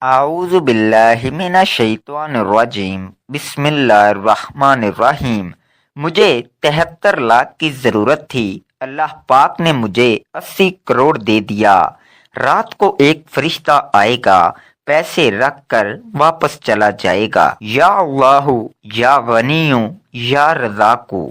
اعوذ باللہ من الشیطان الرجیم بسم اللہ الرحمن الرحیم۔ مجھے 73 لاکھ کی ضرورت تھی، اللہ پاک نے مجھے 80 کروڑ دے دیا۔ رات کو ایک فرشتہ آئے گا، پیسے رکھ کر واپس چلا جائے گا۔ یا اللہ یا غنیو یا رزاقو۔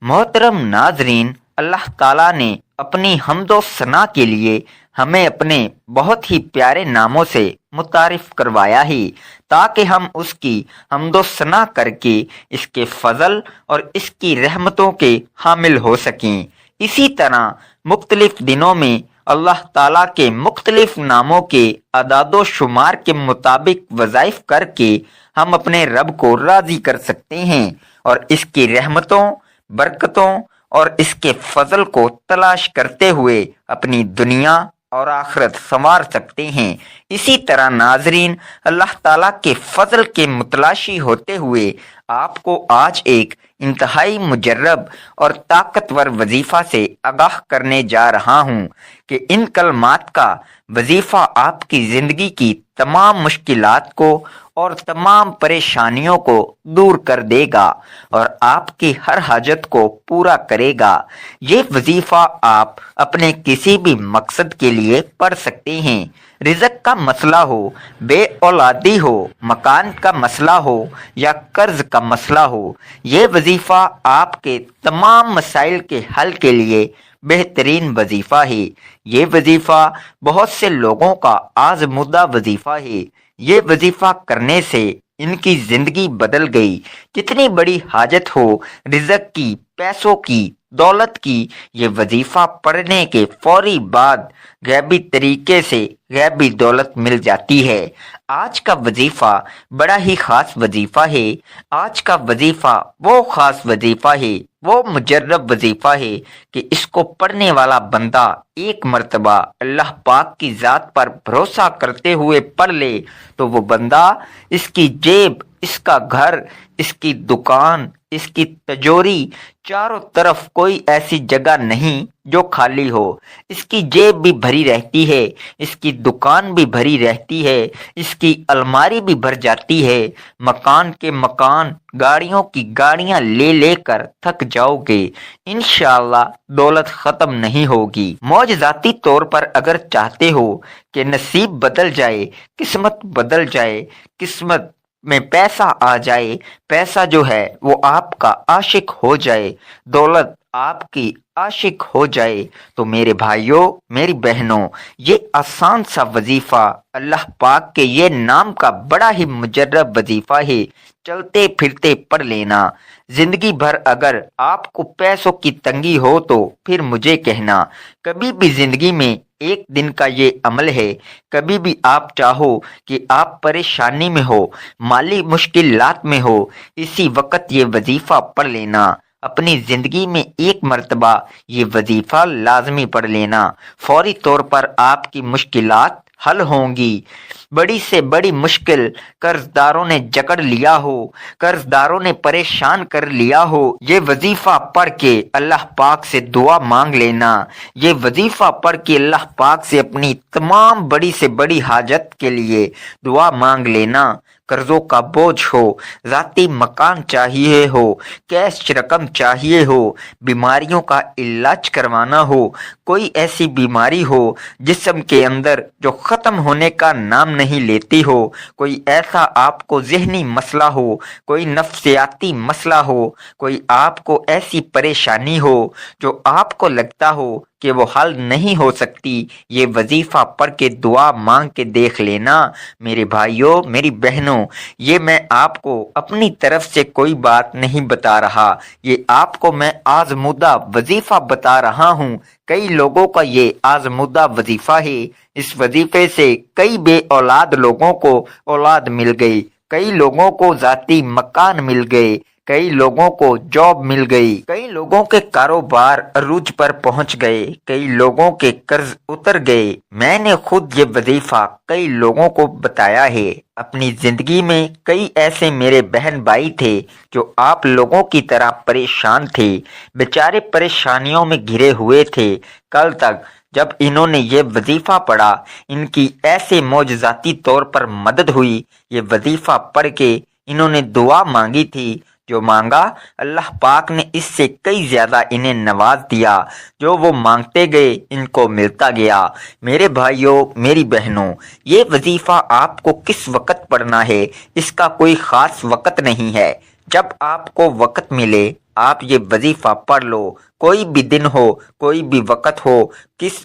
محترم ناظرین، اللہ تعالیٰ نے اپنی حمد و ثنا کے لیے ہمیں اپنے بہت ہی پیارے ناموں سے متعارف کروایا ہے تاکہ ہم اس کی حمد و ثنا کر کے اس کے فضل اور اس کی رحمتوں کے حامل ہو سکیں۔ اسی طرح مختلف دنوں میں اللہ تعالیٰ کے مختلف ناموں کے اعداد و شمار کے مطابق وظائف کر کے ہم اپنے رب کو راضی کر سکتے ہیں اور اس کی رحمتوں، برکتوں اور اس کے فضل کو تلاش کرتے ہوئے اپنی دنیا اور آخرت سنوار سکتے ہیں۔ اسی طرح ناظرین، اللہ تعالیٰ کے فضل کے متلاشی ہوتے ہوئے آپ کو آج ایک انتہائی مجرب اور طاقتور وظیفہ سے آگاہ کرنے جا رہا ہوں کہ ان کلمات کا وظیفہ آپ کی زندگی کی تمام مشکلات کو اور تمام پریشانیوں کو دور کر دے گا اور آپ کی ہر حاجت کو پورا کرے گا۔ یہ وظیفہ آپ اپنے کسی بھی مقصد کے لیے پڑھ سکتے ہیں۔ رزق کا مسئلہ ہو، بے اولادی ہو، مکان کا مسئلہ ہو یا قرض کا مسئلہ ہو، یہ وظیفہ آپ کے تمام مسائل کے حل کے لیے بہترین وظیفہ ہے۔ یہ وظیفہ بہت سے لوگوں کا آزمودہ وظیفہ ہے۔ یہ وظیفہ کرنے سے ان کی زندگی بدل گئی۔ کتنی بڑی حاجت ہو، رزق کی، پیسوں کی، دولت کی، یہ وظیفہ پڑھنے کے فوری بعد غیبی طریقے سے غیبی دولت مل جاتی ہے۔ آج کا وظیفہ بڑا ہی خاص وظیفہ ہے۔ آج کا وظیفہ وہ خاص وظیفہ ہے، وہ مجرب وظیفہ ہے کہ اس کو پڑھنے والا بندہ ایک مرتبہ اللہ پاک کی ذات پر بھروسہ کرتے ہوئے پڑھ لے تو وہ بندہ، اس کی جیب، اس کا گھر، اس کی دکان، اس کی تجوری، چاروں طرف کوئی ایسی جگہ نہیں جو خالی ہو۔ اس کی جیب بھی بھری رہتی ہے، اس کی دکان بھی بھری رہتی ہے، اس کی الماری بھی بھر جاتی ہے۔ مکان کے مکان، گاڑیوں کی گاڑیاں لے لے کر تھک جاؤ گے، انشاءاللہ دولت ختم نہیں ہوگی۔ معجزاتی طور پر اگر چاہتے ہو کہ نصیب بدل جائے، قسمت بدل جائے، قسمت میں پیسہ آ جائے، پیسہ جو ہے وہ آپ کا عاشق ہو جائے، دولت آپ کی عاشق ہو جائے، تو میرے بھائیوں، میری بہنوں، یہ آسان سا وظیفہ اللہ پاک کے یہ نام کا بڑا ہی مجرب وظیفہ ہے۔ چلتے پھرتے پڑھ لینا۔ زندگی بھر اگر آپ کو پیسوں کی تنگی ہو تو پھر مجھے کہنا۔ کبھی بھی زندگی میں ایک دن کا یہ عمل ہے، کبھی بھی آپ چاہو کہ آپ پریشانی میں ہو، مالی مشکلات میں ہو، اسی وقت یہ وظیفہ پڑھ لینا۔ اپنی زندگی میں ایک مرتبہ یہ وظیفہ لازمی پڑھ لینا، فوری طور پر آپ کی مشکلات حل ہوں گی۔ بڑی سے بڑی مشکل قرض داروں نے جکڑ لیا ہو، قرض داروں نے پریشان کر لیا ہو، یہ وظیفہ پڑھ کے اللہ پاک سے دعا مانگ لینا۔ یہ وظیفہ پڑھ کے اللہ پاک سے اپنی تمام بڑی سے بڑی حاجت کے لیے دعا مانگ لینا۔ قرضوں کا بوجھ ہو، ذاتی مکان چاہیے ہو، کیش رقم چاہیے ہو، بیماریوں کا علاج کروانا ہو، کوئی ایسی بیماری ہو جسم کے اندر جو ختم ہونے کا نام نہیں لیتی ہو، کوئی ایسا آپ کو ذہنی مسئلہ ہو، کوئی نفسیاتی مسئلہ ہو، کوئی آپ کو ایسی پریشانی ہو جو آپ کو لگتا ہو کہ وہ حل نہیں ہو سکتی، یہ وظیفہ پڑھ کے دعا مانگ کے دیکھ لینا۔ میرے بھائیوں، میری بہنوں، یہ میں آپ کو اپنی طرف سے کوئی بات نہیں بتا رہا، یہ آپ کو میں آزمودہ وظیفہ بتا رہا ہوں۔ کئی لوگوں کا یہ آزمودہ وظیفہ ہے، اس وظیفے سے کئی بے اولاد لوگوں کو اولاد مل گئی، کئی لوگوں کو ذاتی مکان مل گئے، کئی لوگوں کو جاب مل گئی، کئی لوگوں کے کاروبار عروج پر پہنچ گئے، کئی لوگوں کے قرض اتر گئے۔ میں نے خود یہ وظیفہ کئی لوگوں کو بتایا ہے۔ اپنی زندگی میں کئی ایسے میرے بہن بھائی تھے جو آپ لوگوں کی طرح پریشان تھے، بیچارے پریشانیوں میں گھرے ہوئے تھے۔ کل تک جب انہوں نے یہ وظیفہ پڑھا ان کی ایسے معجزاتی طور پر مدد ہوئی۔ یہ وظیفہ پڑھ کے انہوں نے دعا مانگی تھی، جو مانگا اللہ پاک نے اس سے کئی زیادہ انہیں نواز دیا۔ جو وہ مانگتے گئے ان کو ملتا گیا۔ میرے بھائیوں، میری بہنوں، یہ وظیفہ آپ کو کس وقت پڑھنا ہے، اس کا کوئی خاص وقت نہیں ہے۔ جب آپ کو وقت ملے آپ یہ وظیفہ پڑھ لو۔ کوئی بھی دن ہو، کوئی بھی وقت ہو،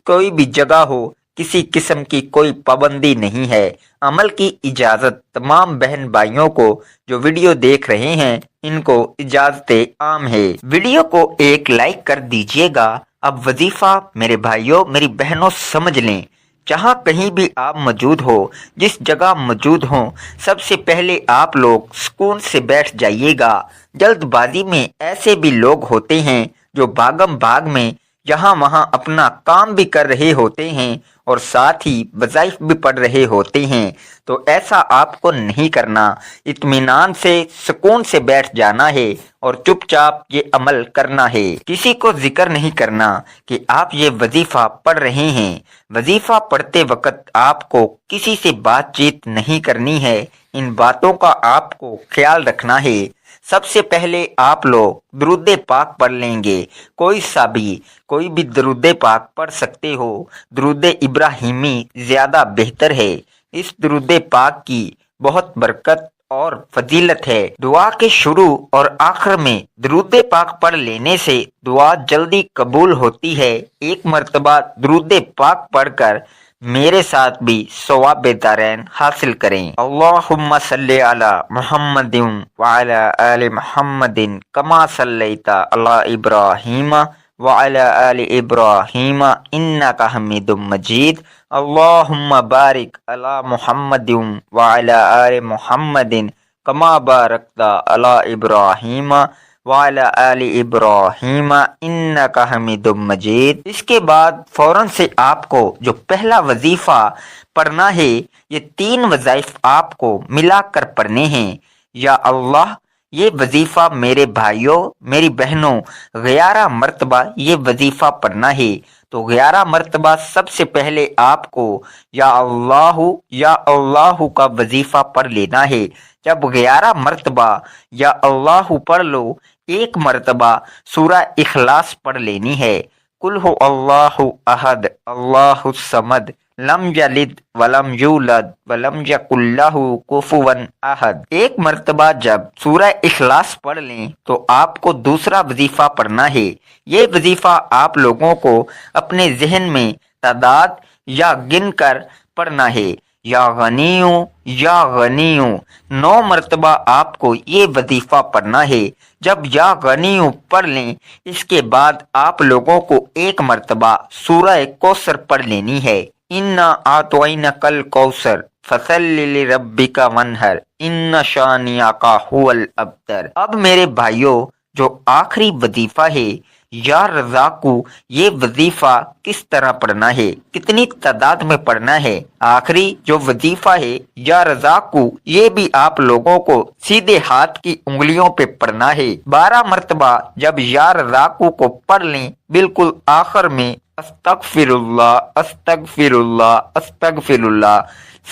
کوئی بھی جگہ ہو، کسی قسم کی کوئی پابندی نہیں ہے۔ عمل کی اجازت تمام بہن بھائیوں کو جو ویڈیو دیکھ رہے ہیں ان کو اجازت عام ہے۔ ویڈیو کو ایک لائک کر دیجئے گا۔ اب وظیفہ میرے بھائیوں میری بہنوں سمجھ لیں، جہاں کہیں بھی آپ موجود ہو، جس جگہ موجود ہوں، سب سے پہلے آپ لوگ سکون سے بیٹھ جائیے گا۔ جلد بازی میں ایسے بھی لوگ ہوتے ہیں جو بھاگم بھاگ میں یہاں وہاں اپنا کام بھی کر رہے ہوتے ہیں اور ساتھ ہی وظائف بھی پڑھ رہے ہوتے ہیں، تو ایسا آپ کو نہیں کرنا۔ اطمینان سے سکون سے بیٹھ جانا ہے اور چپ چاپ یہ عمل کرنا ہے۔ کسی کو ذکر نہیں کرنا کہ آپ یہ وظیفہ پڑھ رہے ہیں۔ وظیفہ پڑھتے وقت آپ کو کسی سے بات چیت نہیں کرنی ہے۔ ان باتوں کا آپ کو خیال رکھنا ہے۔ سب سے پہلے آپ لوگ درود پاک پڑھ لیں گے۔ کوئی بھی درود پاک پڑھ سکتے ہو۔ درود ابراہیمی زیادہ بہتر ہے۔ اس درود پاک کی بہت برکت اور فضیلت ہے۔ دعا کے شروع اور آخر میں درود پاک پڑھ لینے سے دعا جلدی قبول ہوتی ہے۔ ایک مرتبہ درود پاک پڑھ کر میرے ساتھ بھی ثواب دارین حاصل کریں۔ اللہم صلی علی محمد وعلی آل محمد کما صلیت علی ابراہیم وعلی آل ابراہیم انک حمید مجید۔ اللہم بارک علی محمد وعلی آل محمد کما بارکت علی ابراہیم وعلی آل ابراہیم انک حمید مجید۔ اس کے بعد فوراً سے آپ کو جو پہلا وظیفہ پڑھنا ہے، یہ 3 وظائف آپ کو ملا کر پڑھنے ہیں۔ یا اللہ، یہ وظیفہ میرے بھائیوں میری بہنوں 11 مرتبہ یہ وظیفہ پڑھنا ہے۔ تو 11 مرتبہ سب سے پہلے آپ کو یا اللہ کا وظیفہ پڑھ لینا ہے۔ جب 11 مرتبہ یا اللہ پڑھ لو، 1 مرتبہ سورہ اخلاص پڑھ لینی ہے۔ قل هو اللہ احد اللہ الصمد لم یلد ولم یولد ولم یکن لہ کفوا احد۔ 1 مرتبہ جب سورہ اخلاص پڑھ لیں تو آپ کو دوسرا وظیفہ پڑھنا ہے۔ یہ وظیفہ آپ لوگوں کو اپنے ذہن میں تعداد یا گن کر پڑھنا ہے۔ یا غنیوں 9 مرتبہ آپ کو یہ وظیفہ پڑھنا ہے۔ جب یا غنیوں پڑھ لیں، اس کے بعد آپ لوگوں کو 1 مرتبہ سورہ کوثر پڑھ لینی ہے۔ انا اعطینک الکوثر فصلی لربک وانحر ان شانئک ھو الابتر۔ اب میرے بھائیوں، جو آخری وظیفہ ہے یا رزاقو، یہ وظیفہ کس طرح پڑھنا ہے، کتنی تعداد میں پڑھنا ہے؟ آخری جو وظیفہ ہے یا رزاقو، یہ بھی آپ لوگوں کو سیدھے ہاتھ کی انگلیوں پہ پڑھنا ہے۔ 12 مرتبہ جب یا رزاقو کو پڑھ لیں، بالکل آخر میں استغفر اللہ استغفر اللہ استغفر اللہ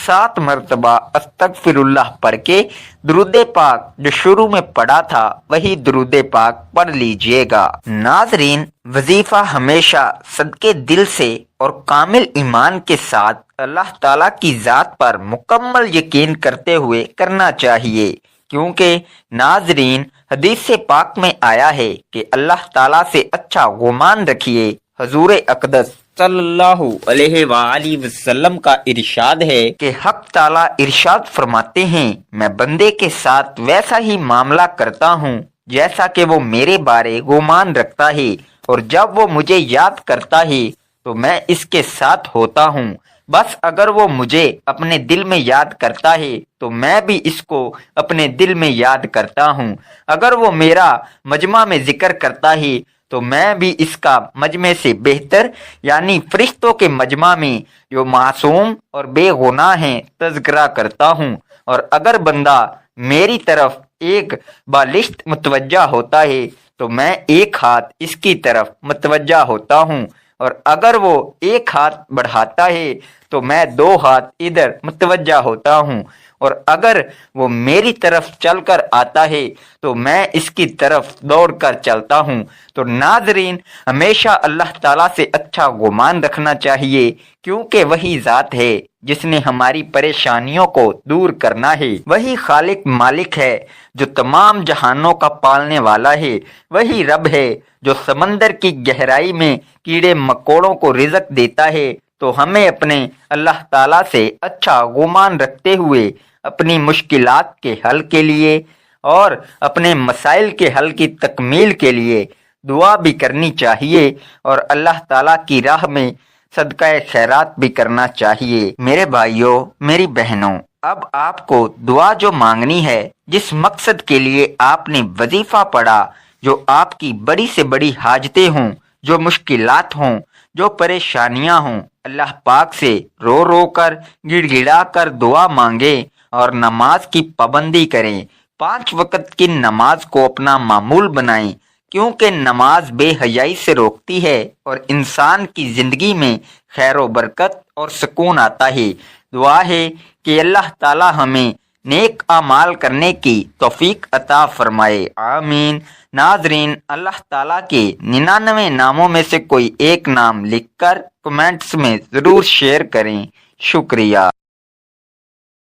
7 مرتبہ استغفر اللہ پڑھ کے درود پاک جو شروع میں پڑھا تھا وہی درود پاک پڑھ لیجئے گا۔ ناظرین، وظیفہ ہمیشہ صدقے دل سے اور کامل ایمان کے ساتھ اللہ تعالیٰ کی ذات پر مکمل یقین کرتے ہوئے کرنا چاہیے، کیونکہ ناظرین حدیث پاک میں آیا ہے کہ اللہ تعالیٰ سے اچھا گمان رکھیے۔ حضور اقدس صلی اللہ علیہ وآلہ وسلم کا ارشاد ہے کہ حق تعالیٰ ارشاد فرماتے ہیں، میں بندے کے ساتھ ویسا ہی معاملہ کرتا ہوں جیسا کہ وہ میرے بارے گمان رکھتا ہے، اور جب وہ مجھے یاد کرتا ہے تو میں اس کے ساتھ ہوتا ہوں۔ بس اگر وہ مجھے اپنے دل میں یاد کرتا ہے تو میں بھی اس کو اپنے دل میں یاد کرتا ہوں۔ اگر وہ میرا مجمع میں ذکر کرتا ہے تو میں بھی اس کا مجمع سے بہتر یعنی فرشتوں کے مجمع میں جو معصوم اور بے گناہ ہیں تذکرہ کرتا ہوں۔ اور اگر بندہ میری طرف ایک بالشت متوجہ ہوتا ہے تو میں ایک ہاتھ اس کی طرف متوجہ ہوتا ہوں، اور اگر وہ ایک ہاتھ بڑھاتا ہے تو میں 2 ہاتھ ادھر متوجہ ہوتا ہوں، اور اگر وہ میری طرف چل کر آتا ہے تو میں اس کی طرف دوڑ کر چلتا ہوں۔ تو ناظرین، ہمیشہ اللہ تعالیٰ سے اچھا گمان رکھنا چاہیے، کیونکہ وہی ذات ہے جس نے ہماری پریشانیوں کو دور کرنا ہے، وہی خالق مالک ہے جو تمام جہانوں کا پالنے والا ہے، وہی رب ہے جو سمندر کی گہرائی میں کیڑے مکوڑوں کو رزق دیتا ہے۔ تو ہمیں اپنے اللہ تعالیٰ سے اچھا گمان رکھتے ہوئے اپنی مشکلات کے حل کے لیے اور اپنے مسائل کے حل کی تکمیل کے لیے دعا بھی کرنی چاہیے، اور اللہ تعالیٰ کی راہ میں صدقہ خیرات بھی کرنا چاہیے۔ میرے بھائیوں، میری بہنوں، اب آپ کو دعا جو مانگنی ہے، جس مقصد کے لیے آپ نے وظیفہ پڑھا، جو آپ کی بڑی سے بڑی حاجتیں ہوں، جو مشکلات ہوں، جو پریشانیاں ہوں، اللہ پاک سے رو رو کر گڑ گڑا کر دعا مانگیں اور نماز کی پابندی کریں۔ 5 وقت کی نماز کو اپنا معمول بنائیں، کیونکہ نماز بے حیائی سے روکتی ہے اور انسان کی زندگی میں خیر و برکت اور سکون آتا ہے۔ دعا ہے کہ اللہ تعالی ہمیں نیک اعمال کرنے کی توفیق عطا فرمائے، آمین۔ ناظرین، اللہ تعالیٰ کے 99 ناموں میں سے کوئی ایک نام لکھ کر کمنٹس میں ضرور شیئر کریں۔ شکریہ۔